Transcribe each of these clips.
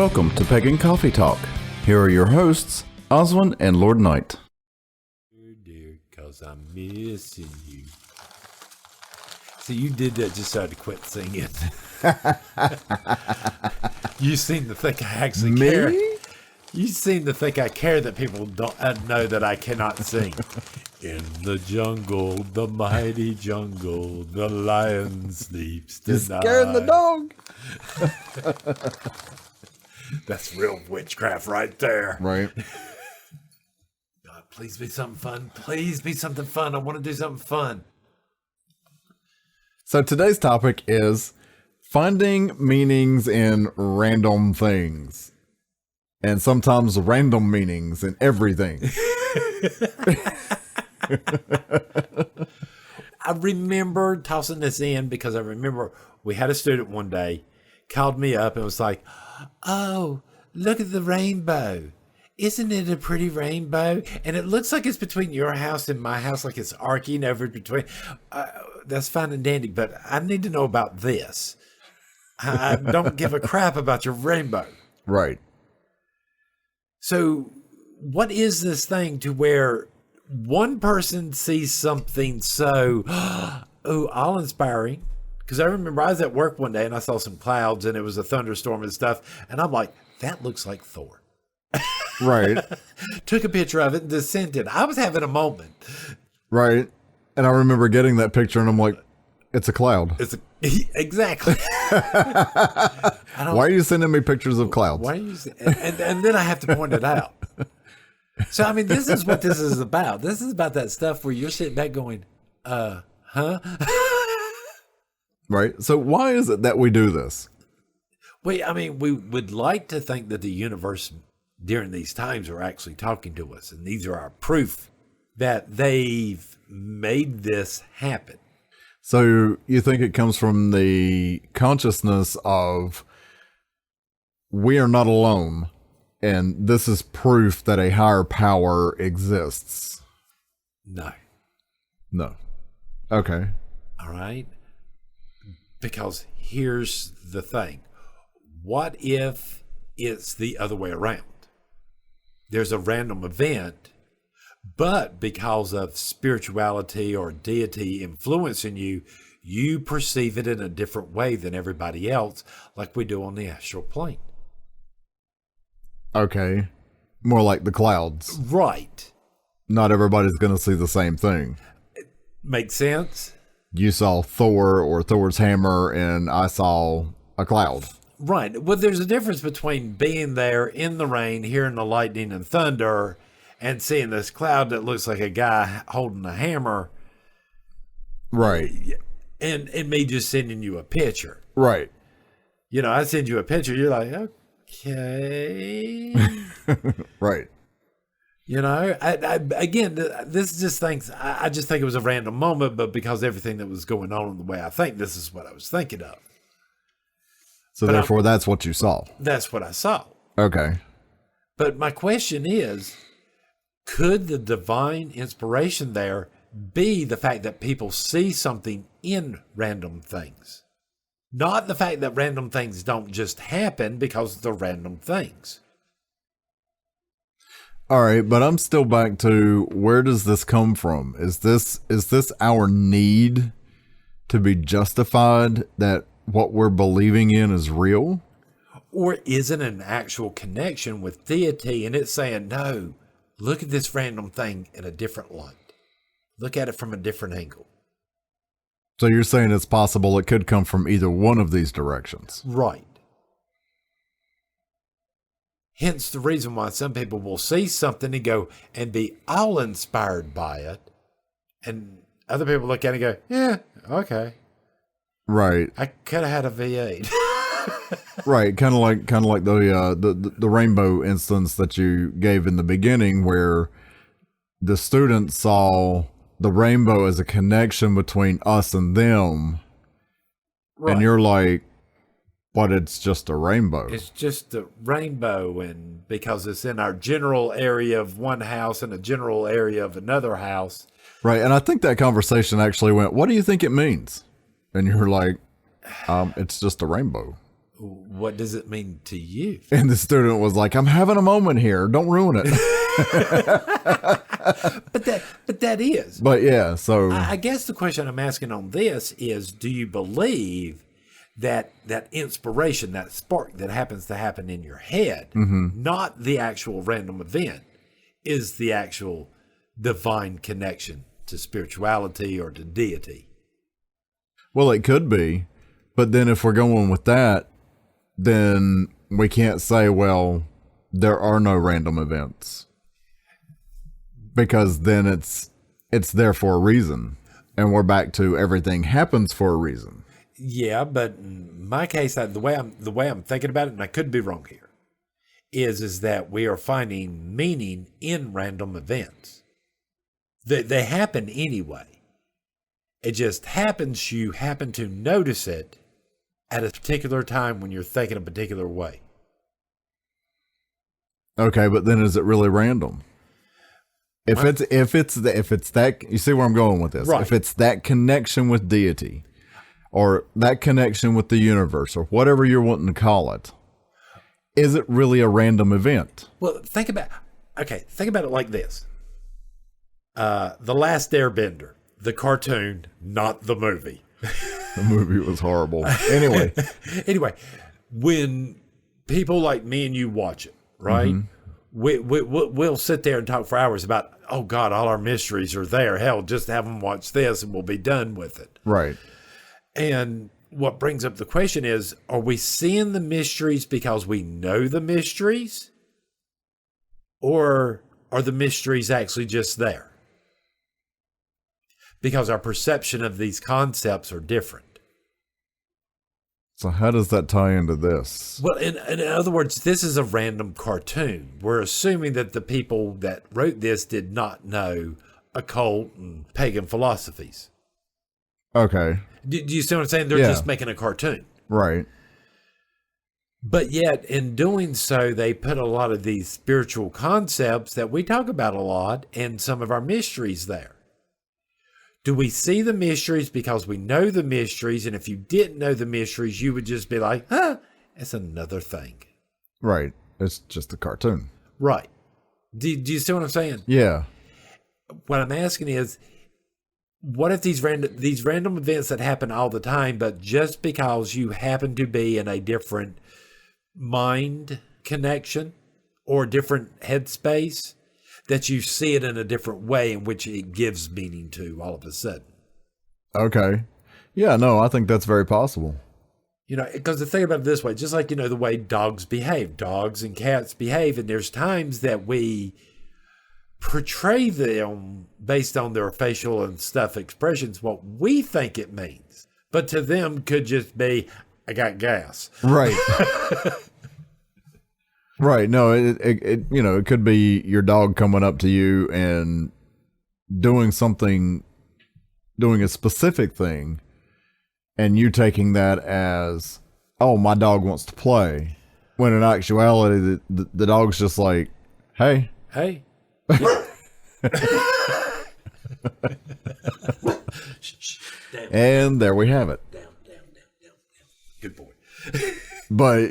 Welcome to Pagan Coffee Talk. Here are your hosts, Oswin and Lord Knight. Dear, cause I'm missing you. So you did that just so I had to quit singing. You seem to think I actually care. You seem to think I care that people don't know that I cannot sing. In the jungle, the mighty jungle, the lion sleeps tonight. You're scaring the dog. That's real witchcraft right there. Right. God, please be something fun. Please be something fun. I want to do something fun. So today's topic is finding meanings in random things. And sometimes random meanings in everything. I remember tossing this in because I remember we had a student one day called me up and was like, "Oh, look at the rainbow. Isn't it a pretty rainbow? And it looks like it's between your house and my house, like it's arcing over between." That's fine and dandy, but I need to know about this. I don't give a crap about your rainbow. Right. So what is this thing to where one person sees something so, awe-inspiring? Because I remember I was at work one day and I saw some clouds and it was a thunderstorm and stuff. And I'm like, that looks like Thor. Right. Took a picture of it and just sent it. I was having a moment. Right. And I remember getting that picture and I'm like, it's a cloud. Exactly. Why are you sending me pictures of clouds? Why are you? And then I have to point it out. So, I mean, this is what this is about. This is about that stuff where you're sitting back going, huh? Right. So why is it that we do this? We would like to think that the universe during these times are actually talking to us. And these are our proof that they've made this happen. So you think it comes from the consciousness of we are not alone, and this is proof that a higher power exists? No. Okay. All right. Because here's the thing. What if it's the other way around? There's a random event, but because of spirituality or deity influencing you, you perceive it in a different way than everybody else, like we do on the astral plane. Okay. More like the clouds. Right. Not everybody's going to see the same thing. Makes sense? You saw Thor or Thor's hammer, and I saw a cloud. Right. Well, there's a difference between being there in the rain, hearing the lightning and thunder, and seeing this cloud that looks like a guy holding a hammer. Right. And me just sending you a picture. Right. You know, I send you a picture, you're like, okay. Right. You know, again, this just thinks, I just think it was a random moment, but because everything that was going on the way I think, this is what I was thinking of. So but therefore, that's what you saw. That's what I saw. Okay. But my question is, could the divine inspiration there be the fact that people see something in random things? Not the fact that random things don't just happen because they're random things. All right, but I'm still back to, where does this come from? Is this our need to be justified that what we're believing in is real? Or is it an actual connection with deity and it's saying, no, look at this random thing in a different light. Look at it from a different angle. So you're saying it's possible it could come from either one of these directions. Right. Hence the reason why some people will see something and go and be all inspired by it. And other people look at it and go, yeah, okay. Right. I could have had a V8. Right. Kind of like the rainbow instance that you gave in the beginning, where the student saw the rainbow as a connection between us and them. Right. And you're like, but it's just a rainbow. It's just a rainbow, and because it's in our general area of one house and a general area of another house. Right. And I think that conversation actually went, what do you think it means? And you're like, it's just a rainbow. What does it mean to you? And the student was like, I'm having a moment here. Don't ruin it. But that is. But yeah, so I guess the question I'm asking on this is, do you believe that inspiration, that spark that happens to happen in your head, not the actual random event, is the actual divine connection to spirituality or to deity? well, it could be. But then if we're going with that, then we can't say, well, there are no random events. Because then it's there for a reason. And we're back to everything happens for a reason. Yeah, but in my case, the way I'm thinking about it, and I could be wrong here, is that we are finding meaning in random events. They happen anyway. It just happens you happen to notice it at a particular time when you're thinking a particular way. Okay, but then is it really random? If it's that, you see where I'm going with this. Right. If it's that connection with deity, or that connection with the universe, or whatever you're wanting to call it, is it really a random event? Well, think about it like this. The Last Airbender, the cartoon, not the movie. The movie was horrible. Anyway, when people like me and you watch it, right? We'll sit there and talk for hours about, oh God, all our mysteries are there. Hell, just have them watch this and we'll be done with it. right. And what brings up the question is, are we seeing the mysteries because we know the mysteries? Or are the mysteries actually just there? Because our perception of these concepts are different. So how does that tie into this? Well, in other words, this is a random cartoon. We're assuming that the people that wrote this did not know occult and pagan philosophies. Okay. Do you see what I'm saying? They're just making a cartoon. Right. But yet, in doing so, they put a lot of these spiritual concepts that we talk about a lot and some of our mysteries there. Do we see the mysteries because we know the mysteries? And if you didn't know the mysteries, you would just be like, it's another thing. Right. It's just a cartoon. Right. Do you see what I'm saying? Yeah. What I'm asking is, what if these random events that happen all the time, but just because you happen to be in a different mind connection or different headspace, that you see it in a different way in which it gives meaning to all of a sudden? Okay. Yeah, no, I think that's very possible. Because the thing about it this way, just like, the way dogs and cats behave, and there's times that we portray them based on their facial and stuff expressions, what we think it means. But to them could just be, I got gas. Right. Right. No, it could be your dog coming up to you and doing a specific thing, and you taking that as, oh, my dog wants to play. When in actuality, the dog's just like, hey. And there we have it. Down. Good boy. But,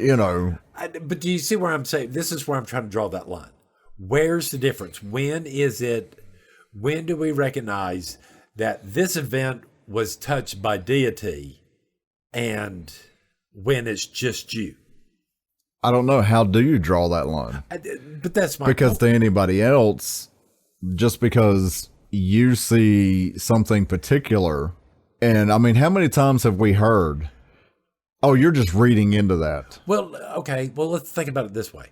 But do you see where I'm saying? This is where I'm trying to draw that line. Where's the difference? When do we recognize that this event was touched by deity and when it's just you? I don't know. How do you draw that line? But that's my Because point. to anybody else, just because you see something particular, and I mean, how many times have we heard, oh, you're just reading into that? Well, okay. Well, let's think about it this way.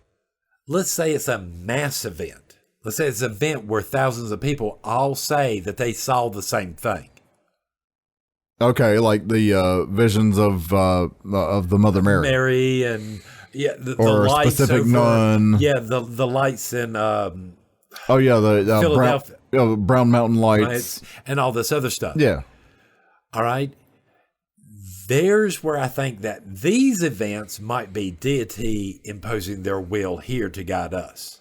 Let's say it's a mass event. Let's say it's an event where thousands of people all say that they saw the same thing. Okay, like the visions of the Mother Mary. Mary and the Or a lights specific over, nun. Yeah, the lights in Oh yeah, the Philadelphia. Brown Mountain Lights. and all this other stuff. Yeah. All right. There's where I think that these events might be deity imposing their will here to guide us.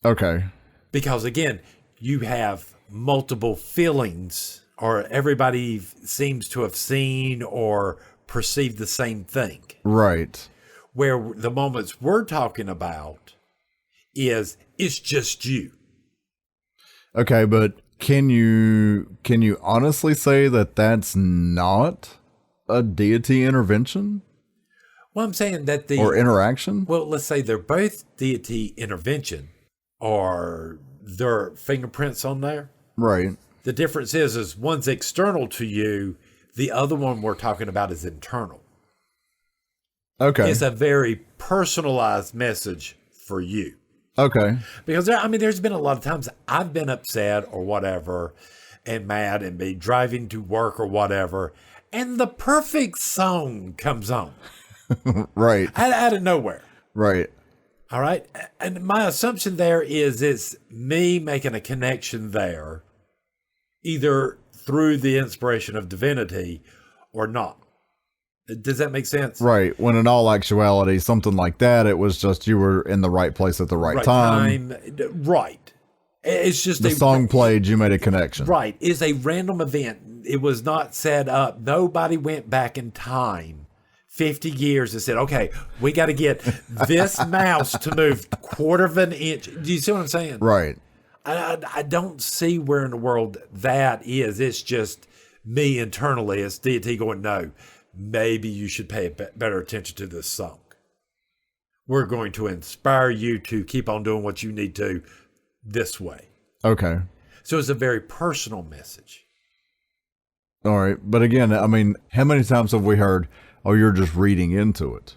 Okay. Because again, you have multiple feelings, or everybody seems to have seen or perceive the same thing. Right. Where the moments we're talking about is it's just you. Okay, but can you honestly say that that's not a deity intervention Well, I'm saying that or interaction? well, let's say they're both deity intervention or their fingerprints on there. Right. The difference is one's external to you. The other one we're talking about is internal. Okay. It's a very personalized message for you. Okay. Because there's been a lot of times I've been upset or whatever and mad and be driving to work or whatever, and the perfect song comes on. Right. Out of nowhere. Right. All right. And my assumption there is it's me making a connection there, either through the inspiration of divinity or not. Does that make sense? Right. When in all actuality, something like that, it was just you were in the right place at the right time. Right. It's just The song played, you made a connection. Right. It's a random event. It was not set up. Nobody went back in time 50 years and said, okay, we got to get this mouse to move quarter of an inch. Do you see what I'm saying? Right. I don't see where in the world that is. It's just me internally. It's deity going, no, maybe you should pay better attention to this song. We're going to inspire you to keep on doing what you need to this way. Okay. So it's a very personal message. All right. But again, I mean, how many times have we heard, oh, you're just reading into it?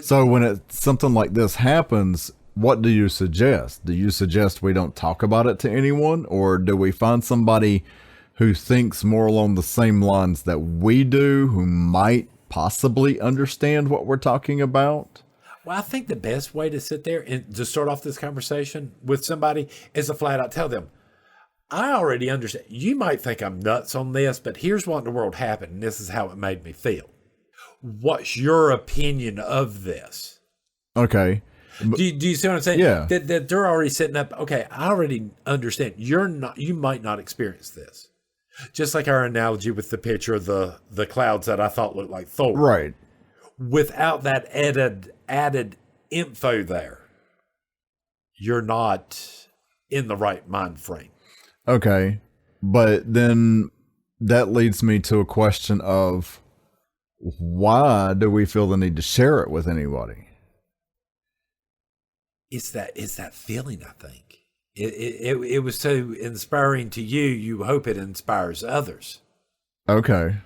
So when something like this happens, what do you suggest? Do you suggest we don't talk about it to anyone? Or do we find somebody who thinks more along the same lines that we do, who might possibly understand what we're talking about? Well, I think the best way to sit there and to start off this conversation with somebody is to flat out tell them, I already understand. You might think I'm nuts on this, but here's what in the world happened, and this is how it made me feel. What's your opinion of this? Okay. Do you see what I'm saying? Yeah. That they're already setting up, okay, I already understand. You might not experience this. Just like our analogy with the picture of the clouds that I thought looked like Thor. Right. Without that added info there, you're not in the right mind frame. Okay. But then that leads me to a question of why do we feel the need to share it with anybody? It's that feeling, I think. It was so inspiring to you, you hope it inspires others. Okay.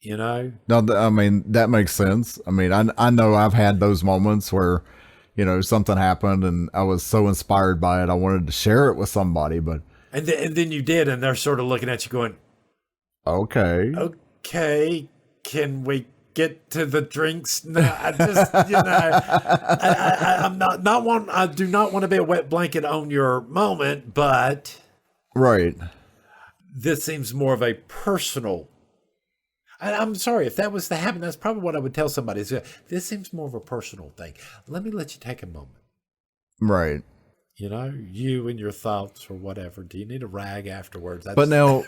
You know? No, I mean, that makes sense. I mean, I know I've had those moments where, you know, something happened and I was so inspired by it, I wanted to share it with somebody, but... And then you did, and they're sort of looking at you going, Okay, can we get to the drinks now? I just, I'm not one. I do not want to be a wet blanket on your moment, but right. this seems more of a personal. I'm sorry if that was to happen. That's probably what I would tell somebody. Is this seems more of a personal thing. Let me let you take a moment. Right. You know, you and your thoughts or whatever. Do you need a rag afterwards? But now,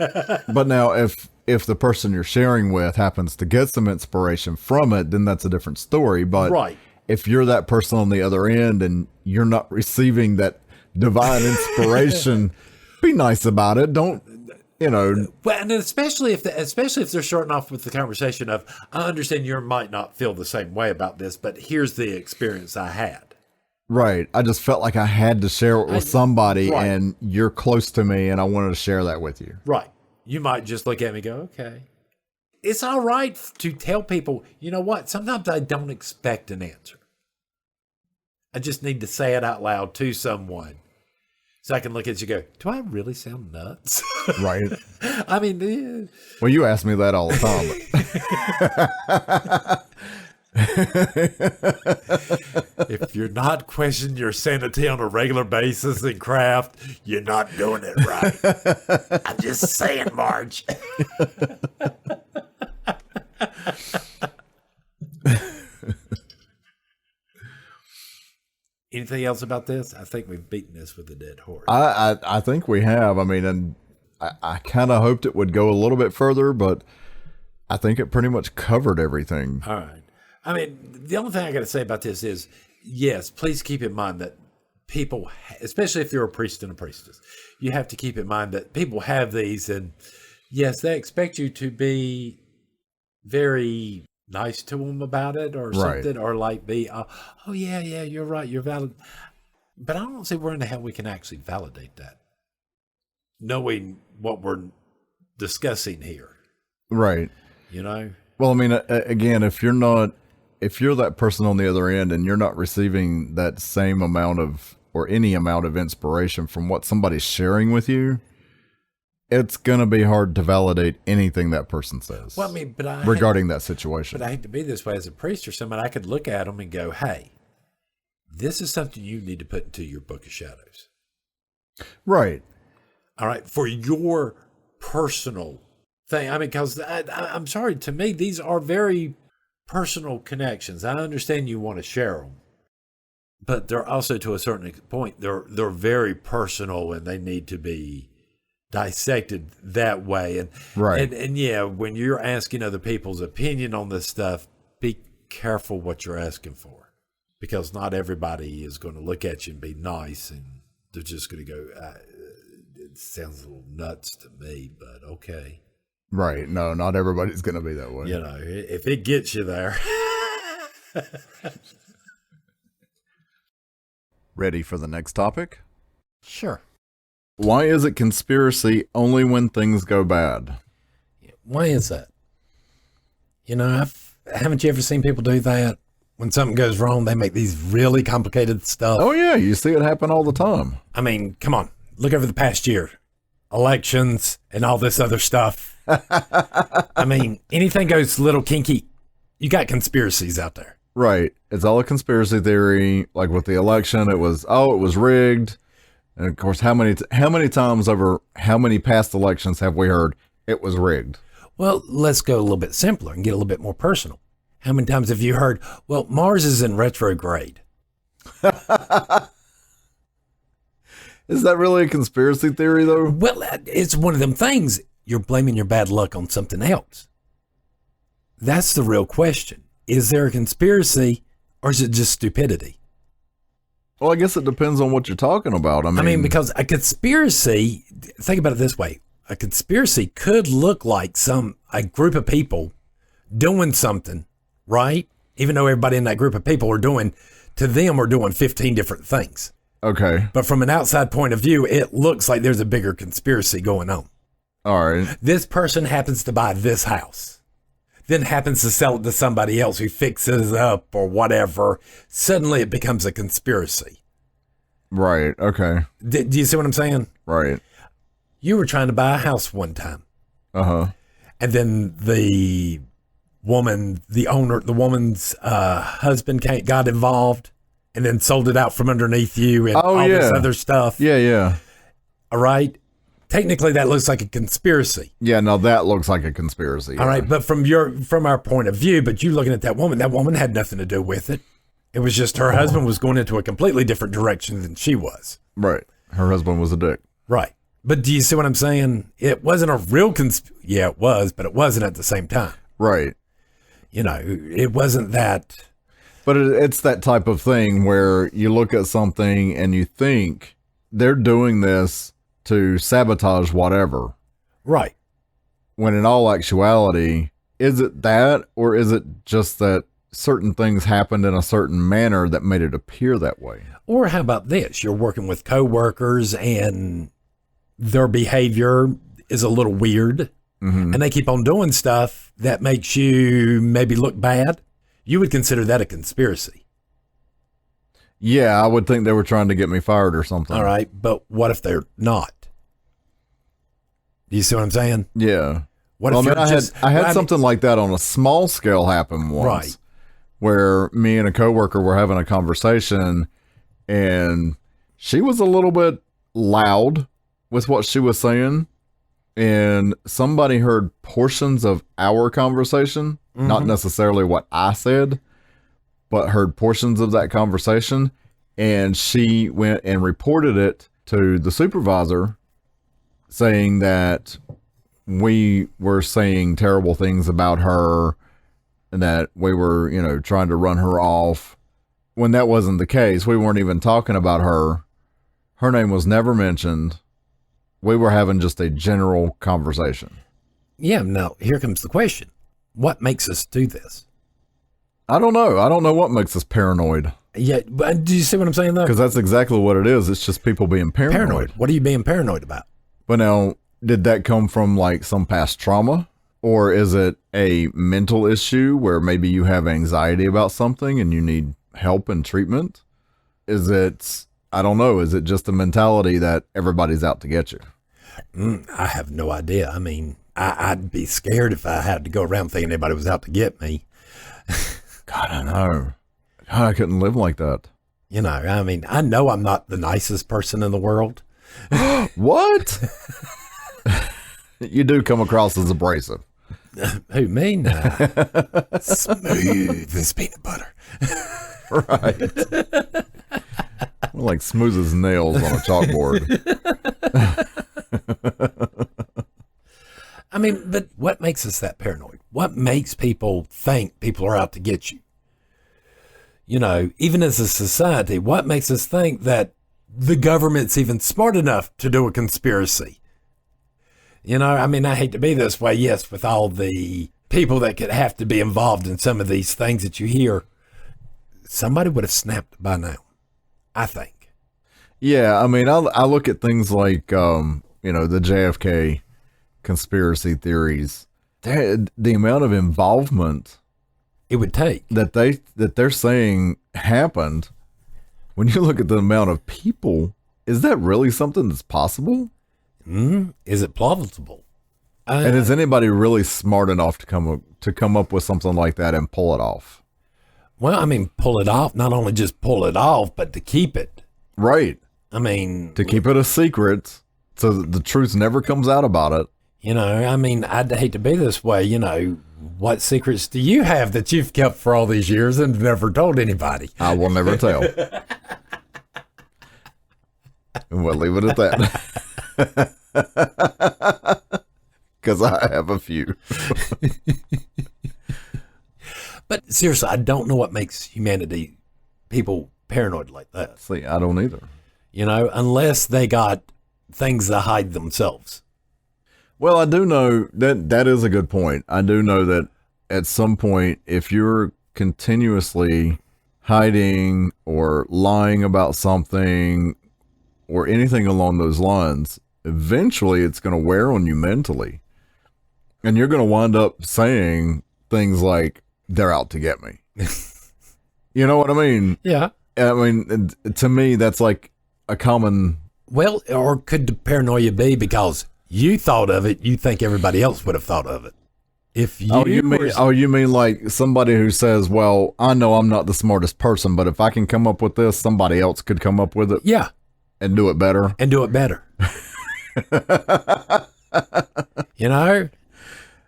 if the person you're sharing with happens to get some inspiration from it, then that's a different story. But right. If you're that person on the other end and you're not receiving that divine inspiration, be nice about it. Don't, Well, and especially if they're starting off with the conversation of, I understand you might not feel the same way about this, but here's the experience I had. Right. I just felt like I had to share it with somebody, right. And you're close to me and I wanted to share that with you. Right. You might just look at me and go, okay. It's all right to tell people, you know what? Sometimes I don't expect an answer. I just need to say it out loud to someone so I can look at you and go, do I really sound nuts? Right. I mean, well, you ask me that all the time. If you're not questioning your sanity on a regular basis in craft, you're not doing it right. I'm just saying, Marge. Anything else about this? I think we've beaten this with a dead horse. I think we have. I mean, and I kind of hoped it would go a little bit further, but I think it pretty much covered everything. All right. I mean, the only thing I got to say about this is, yes, please keep in mind that people, especially if you're a priest and a priestess, you have to keep in mind that people have these, and yes, they expect you to be very nice to them about it or something, or like be, oh yeah, you're right, you're valid. But I don't see where in the hell we can actually validate that, knowing what we're discussing here. Right. You know? Well, I mean, again, if you're that person on the other end and you're not receiving that same amount of, or any amount of inspiration from what somebody's sharing with you, it's going to be hard to validate anything that person says. Well, I mean, regarding that situation. But I hate to be this way as a priest or someone. I could look at them and go, hey, this is something you need to put into your book of shadows. Right. All right. For your personal thing. I mean, because I'm sorry, to me, these are very personal connections. I understand you want to share them, but they're also, to a certain point, they're very personal, and they need to be dissected that way. And right. And yeah, when you're asking other people's opinion on this stuff, be careful what you're asking for, because not everybody is going to look at you and be nice, and they're just going to go, it sounds a little nuts to me, but okay. Right. No, not everybody's going to be that way. You know, if it gets you there. Ready for the next topic? Sure. Why is it conspiracy only when things go bad? Why is that? You know, haven't you ever seen people do that? When something goes wrong, they make these really complicated stuff. Oh, yeah. You see it happen all the time. I mean, come on. Look over the past year. Elections and all this other stuff. I mean, anything goes a little kinky, you got conspiracies out there. Right. It's all a conspiracy theory. Like with the election, it was rigged. And of course, how many times over how many past elections have we heard it was rigged? Well, let's go a little bit simpler and get a little bit more personal. How many times have you heard, well, Mars is in retrograde? Is that really a conspiracy theory, though? Well, it's one of them things. You're blaming your bad luck on something else. That's the real question. Is there a conspiracy, or is it just stupidity? Well, I guess it depends on what you're talking about. I mean, because a conspiracy, think about it this way. A conspiracy could look like a group of people doing something, right? Even though everybody in that group of people are doing 15 different things. Okay. But from an outside point of view, it looks like there's a bigger conspiracy going on. All right. This person happens to buy this house, then happens to sell it to somebody else who fixes it up or whatever. Suddenly it becomes a conspiracy. Right. Okay. Do you see what I'm saying? Right. You were trying to buy a house one time. Uh-huh. And then the woman's husband got involved and then sold it out from underneath you and this other stuff. Yeah, yeah. All right. Technically, that looks like a conspiracy. Yeah, no, that looks like a conspiracy. All right, but from our point of view, but you looking at that woman had nothing to do with it. It was just her husband was going into a completely different direction than she was. Right. Her husband was a dick. Right. But do you see what I'm saying? It wasn't a real yeah, it was, but it wasn't at the same time. Right. You know, it wasn't that. But it's that type of thing where you look at something and you think they're doing this to sabotage whatever. Right. When in all actuality, is it that, or is it just that certain things happened in a certain manner that made it appear that way? Or how about this? You're working with coworkers and their behavior is a little weird, and they keep on doing stuff that makes you maybe look bad. You would consider that a conspiracy. Yeah, I would think they were trying to get me fired or something. All right, but what if they're not? Do you see what I'm saying? Yeah. What Well, if I mean, I had something like that on a small scale happen once. Right. Where me and a coworker were having a conversation, and she was a little bit loud with what she was saying, and somebody heard portions of our conversation, not necessarily what I said, but heard portions of that conversation, and she went and reported it to the supervisor, saying that we were saying terrible things about her and that we were, trying to run her off, when that wasn't the case. We weren't even talking about her. Her name was never mentioned. We were having just a general conversation. Yeah, now here comes the question. What makes us do this? I don't know. I don't know what makes us paranoid. Yeah, but do you see what I'm saying though? Because that's exactly what it is. It's just people being paranoid. What are you being paranoid about? But now, did that come from like some past trauma? Or is it a mental issue where maybe you have anxiety about something and you need help and treatment? Is it, I don't know, is it just a mentality that everybody's out to get you? I have no idea. I mean, I'd be scared if I had to go around thinking anybody was out to get me. God, I know. God, I couldn't live like that. I mean, I know I'm not the nicest person in the world. What? You do come across as abrasive. Who, me? Nah. Smooth as peanut butter. Right. Like smooth as nails on a chalkboard. I mean, but what makes us that paranoid? What makes people think people are out to get you? Even as a society, what makes us think that the government's even smart enough to do a conspiracy? I mean, I hate to be this way, yes, with all the people that could have to be involved in some of these things that you hear, somebody would have snapped by now, I think. Yeah, I mean, I look at things like, the JFK conspiracy theories. The amount of involvement it would take that they're saying happened. When you look at the amount of people, is that really something that's possible? Is it plausible? And is anybody really smart enough to come up with something like that and pull it off? Well, I mean, pull it off, not only just pull it off, but to keep it. Right. I mean, to keep it a secret so that the truth never comes out about it. I mean, I'd hate to be this way. What secrets do you have that you've kept for all these years and never told anybody? I will never tell. And we'll leave it at that. Because I have a few. But seriously, I don't know what makes people paranoid like that. See, I don't either. Unless they got things to hide themselves. Well, I do know that is a good point. I do know that at some point, if you're continuously hiding or lying about something or anything along those lines, eventually it's going to wear on you mentally. And you're going to wind up saying things like, they're out to get me. You know what I mean? Yeah. I mean, to me, that's like a common... Well, or could the paranoia be because you thought of it, you think everybody else would have thought of it? If you you mean like somebody who says, well, I know I'm not the smartest person, but if I can come up with this, somebody else could come up with it. Yeah. And do it better.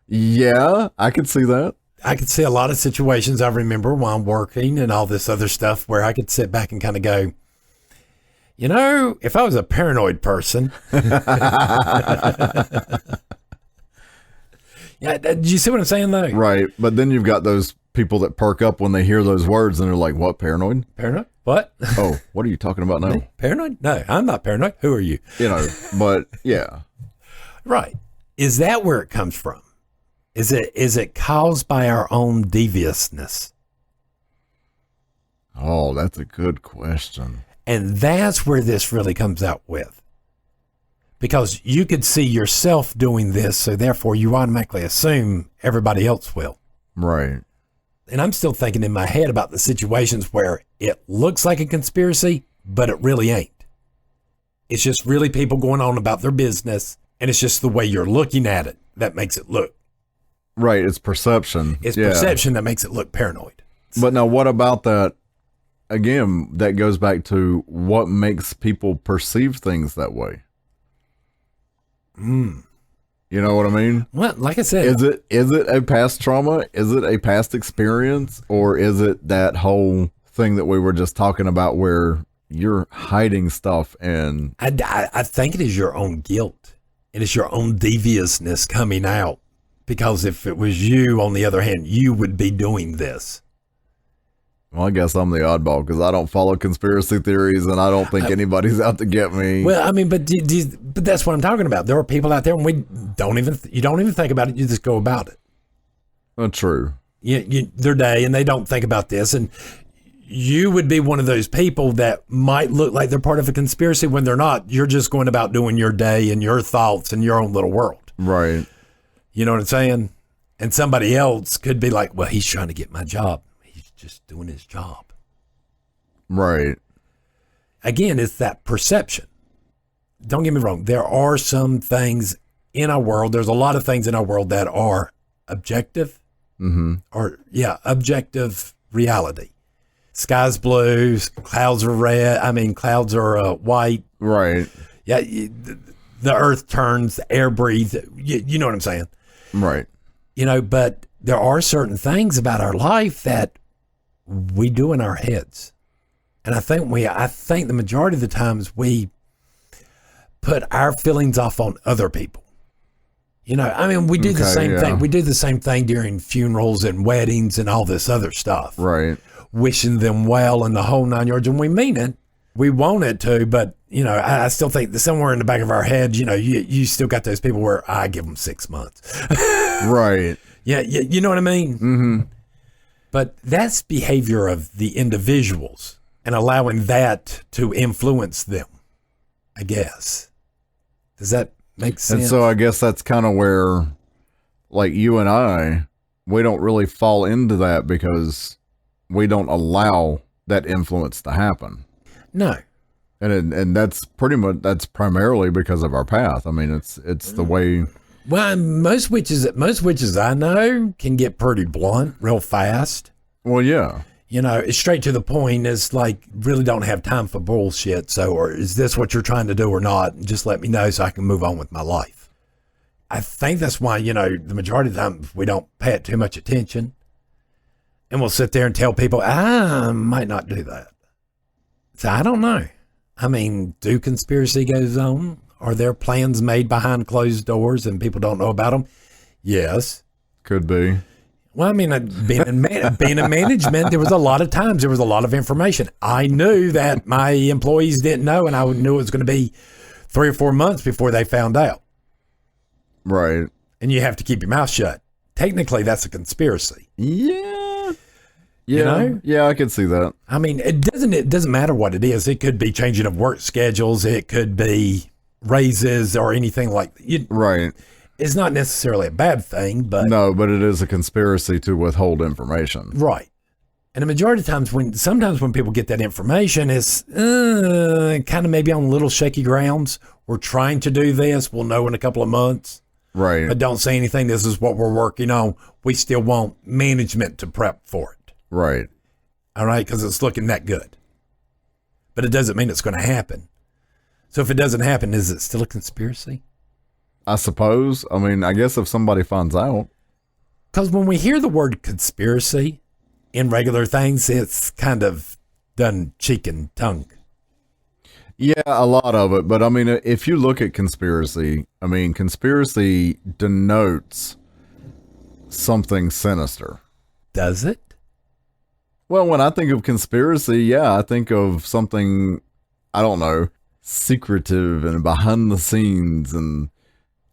Yeah, I could see that. I could see a lot of situations I remember while I'm working and all this other stuff where I could sit back and kind of go, if I was a paranoid person. Yeah, did you see what I'm saying though? Right, but then you've got those people that perk up when they hear those words and they're like, what, paranoid? Paranoid? What? Oh, what are you talking about now? Paranoid? No, I'm not paranoid. Who are you? But yeah. Right. Is that where it comes from? Is it caused by our own deviousness? Oh, that's a good question. And that's where this really comes out with. Because you could see yourself doing this, so therefore you automatically assume everybody else will. Right. And I'm still thinking in my head about the situations where it looks like a conspiracy, but it really ain't. It's just really people going on about their business, and it's just the way you're looking at it that makes it look. Right, it's perception. It's perception that makes it look paranoid. But now what about that? Again, that goes back to what makes people perceive things that way. You know what I mean? Well, like I said, is it a past trauma? Is it a past experience? Or is it that whole thing that we were just talking about where you're hiding stuff? And I think it is your own guilt. And it's your own deviousness coming out. Because if it was you, on the other hand, you would be doing this. Well, I guess I'm the oddball because I don't follow conspiracy theories and I don't think anybody's out to get me. Well, I mean, but that's what I'm talking about. There are people out there and you don't even think about it. You just go about it. True. Their day, and they don't think about this. And you would be one of those people that might look like they're part of a conspiracy when they're not. You're just going about doing your day and your thoughts and your own little world. Right. You know what I'm saying? And somebody else could be like, well, he's trying to get my job. He's just doing his job. Right. Again, it's that perception. Don't get me wrong. There are some things in our world. There's a lot of things in our world that are objective. Objective reality. Sky's blue, clouds are red. I mean, clouds are white. Right. Yeah. The earth turns, the air breathes. You know what I'm saying? Right. But there are certain things about our life that we do in our heads. And I think the majority of the times we put our feelings off on other people. We do the same thing. We do the same thing during funerals and weddings and all this other stuff. Right. Wishing them well and the whole 9 yards. And we mean it. We want it to, but, I still think that somewhere in the back of our head, you still got those people where I give them 6 months. Right. Yeah, you know what I mean? Mm-hmm. But that's behavior of the individuals and allowing that to influence them, I guess. Does that make sense? And so I guess that's kind of where, like you and I, we don't really fall into that because we don't allow that influence to happen. No. And that's primarily because of our path. I mean, it's the way. Well, most witches I know can get pretty blunt real fast. Well, yeah. It's straight to the point. It's like, really don't have time for bullshit. So, or is this what you're trying to do or not? Just let me know so I can move on with my life. I think that's why, the majority of the time we don't pay it too much attention. And we'll sit there and tell people, I might not do that. So I don't know. I mean, do conspiracy goes on? Are there plans made behind closed doors and people don't know about them? Yes. Could be. Well, I mean, being in management, there was a lot of information. I knew that my employees didn't know, and I knew it was going to be 3 or 4 months before they found out. Right. And you have to keep your mouth shut. Technically, that's a conspiracy. Yeah. Yeah. Yeah, I could see that. I mean, it doesn't matter what it is. It could be changing of work schedules. It could be raises or anything like that. Right. It's not necessarily a bad thing, but no, but it is a conspiracy to withhold information. Right. And the majority of times sometimes when people get that information, it's kind of maybe on little shaky grounds. We're trying to do this. We'll know in a couple of months. Right. But don't say anything. This is what we're working on. We still want management to prep for it. Right. All right. Because it's looking that good. But it doesn't mean it's going to happen. So if it doesn't happen, is it still a conspiracy? I suppose. I mean, I guess if somebody finds out. Because when we hear the word conspiracy in regular things, it's kind of done cheek and tongue. Yeah, a lot of it. But I mean, if you look at conspiracy, conspiracy denotes something sinister. Does it? Well, when I think of conspiracy, yeah, I think of something, I don't know, secretive and behind the scenes, and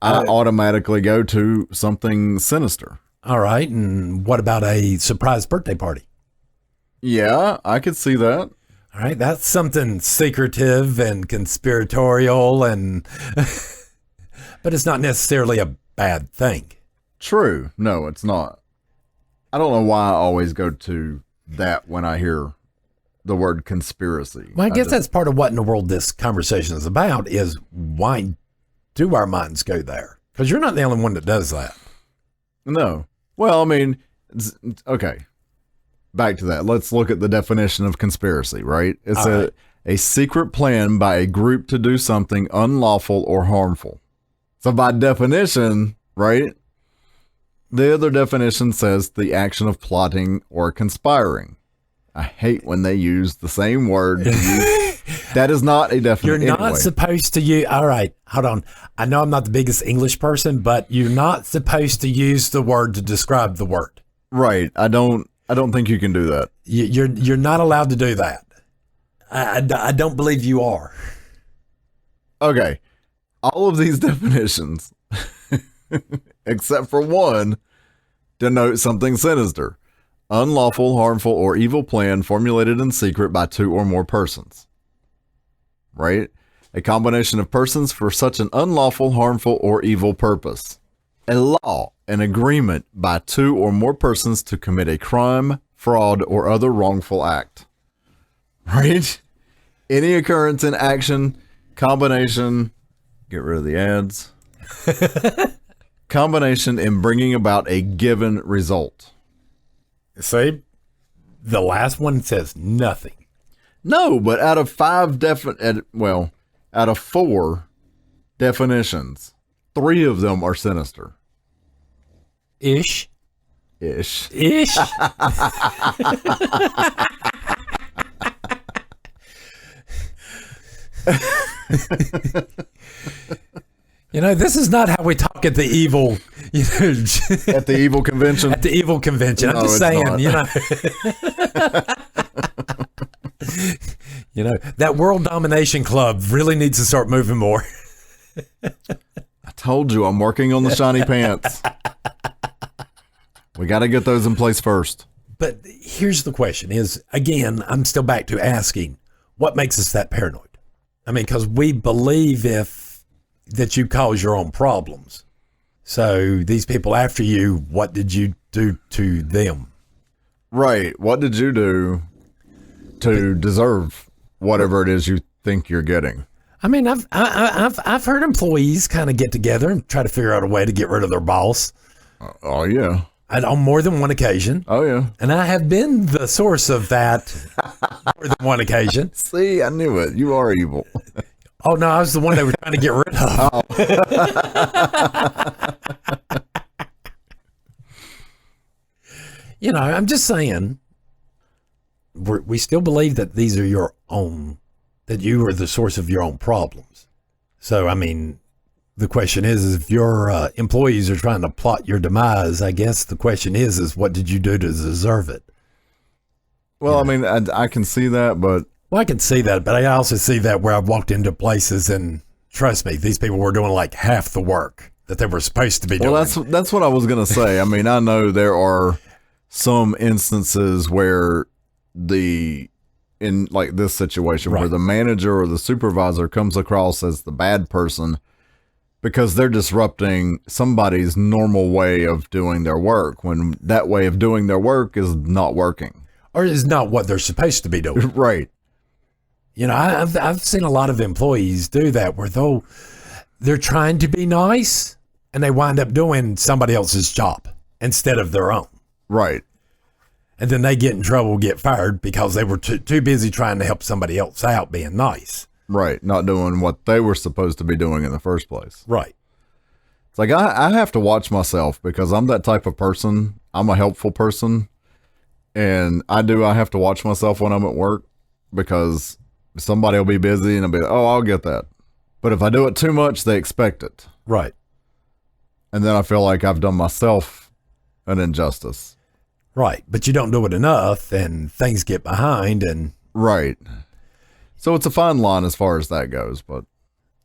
I automatically go to something sinister. All right. And what about a surprise birthday party? Yeah, I could see that. All right. That's something secretive and conspiratorial, but it's not necessarily a bad thing. True. No, it's not. I don't know why I always go to that when I hear the word conspiracy. Well, I guess that's part of what in the world this conversation is about, is why do our minds go there? Because you're not the only one that does that. No. Well, okay. Back to that. Let's look at the definition of conspiracy, right? It's a secret plan by a group to do something unlawful or harmful. So by definition, right? The other definition says the action of plotting or conspiring. I hate when they use the same word. That is not a definite. You're not anyway. supposed to use. All right, hold on. I know I'm not the biggest English person, but you're not supposed to use the word to describe the word. Right. I don't think you can do that. You're not allowed to do that. I don't believe you are. Okay. All of these definitions, except for one, denote something sinister. Unlawful, harmful, or evil plan formulated in secret by two or more persons. Right? A combination of persons for such an unlawful, harmful, or evil purpose. A law, an agreement by two or more persons to commit a crime, fraud, or other wrongful act. Right? Any occurrence in action, combination, get rid of the ads. Combination in bringing about a given result. See, the last one says nothing. No, but out of out of 4 definitions, 3 of them are sinister. Ish. Ish. This is not how we talk at the evil, At the evil convention? At the evil convention. I'm No, just it's saying, that world domination club really needs to start moving more. I told you I'm working on the shiny pants. We got to get those in place first. But here's the question is, again, I'm still back to asking, what makes us that paranoid? I mean, because we believe that you cause your own problems. So these people after you, what did you do to them? Right. What did you do to deserve whatever it is you think you're getting? I mean, I've heard employees kind of get together and try to figure out a way to get rid of their boss. Oh, yeah. On more than one occasion. Oh, yeah. And I have been the source of that more than one occasion. See, I knew it. You are evil. Oh, no, I was the one they were trying to get rid of. I'm just saying, we still believe that these are your own, that you are the source of your own problems. So, I mean, the question is if your employees are trying to plot your demise, I guess the question is what did you do to deserve it? Well, I mean, I can see that, but... Well, I can see that, but I also see that where I've walked into places and trust me, these people were doing like half the work that they were supposed to be doing. Well, that's what I was going to say. I mean, I know there are some instances where in like this situation, where the manager or the supervisor comes across as the bad person because they're disrupting somebody's normal way of doing their work when that way of doing their work is not working. Or is not what they're supposed to be doing. Right. I've seen a lot of employees do that where they're trying to be nice and they wind up doing somebody else's job instead of their own. Right. And then they get in trouble, get fired because they were too busy trying to help somebody else out being nice. Right. Not doing what they were supposed to be doing in the first place. Right. It's like I have to watch myself because I'm that type of person. I'm a helpful person. And I have to watch myself when I'm at work because somebody will be busy and I'll be like, oh, I'll get that. But if I do it too much, they expect it. Right. And then I feel like I've done myself an injustice. Right. But you don't do it enough and things get behind and. Right. So it's a fine line as far as that goes, but.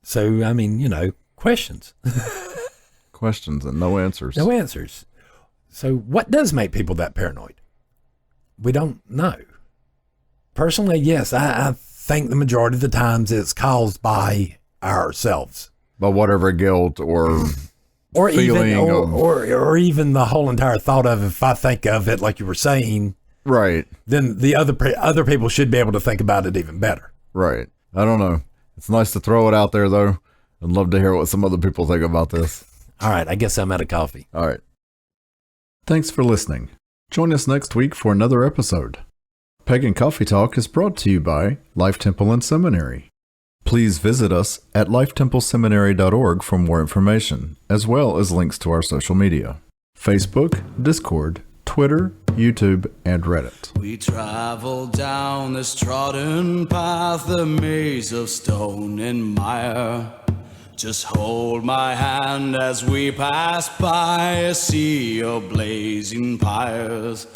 So, I mean, questions. Questions and no answers. No answers. So what does make people that paranoid? We don't know. Personally, yes, I think the majority of the times it's caused by ourselves. By whatever guilt or even or even the whole entire thought of, if I think of it like you were saying, right, then the other people should be able to think about it even better. Right. I don't know. It's nice to throw it out there though. I'd love to hear what some other people think about this. All right, I guess I'm out of coffee. All right. Thanks for listening. Join us next week for another episode. Pagan Coffee Talk is brought to you by Life Temple and Seminary. Please visit us at lifetempleseminary.org for more information, as well as links to our social media. Facebook, Discord, Twitter, Twitter, YouTube, and Reddit. We travel down this trodden path, a maze of stone and mire. Just hold my hand as we pass by a sea of blazing pyres.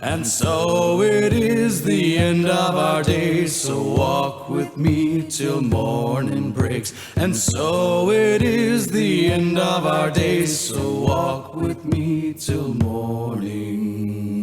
And so it is the end of our days, so walk with me till morning breaks. And so it is the end of our days, so walk with me till morning.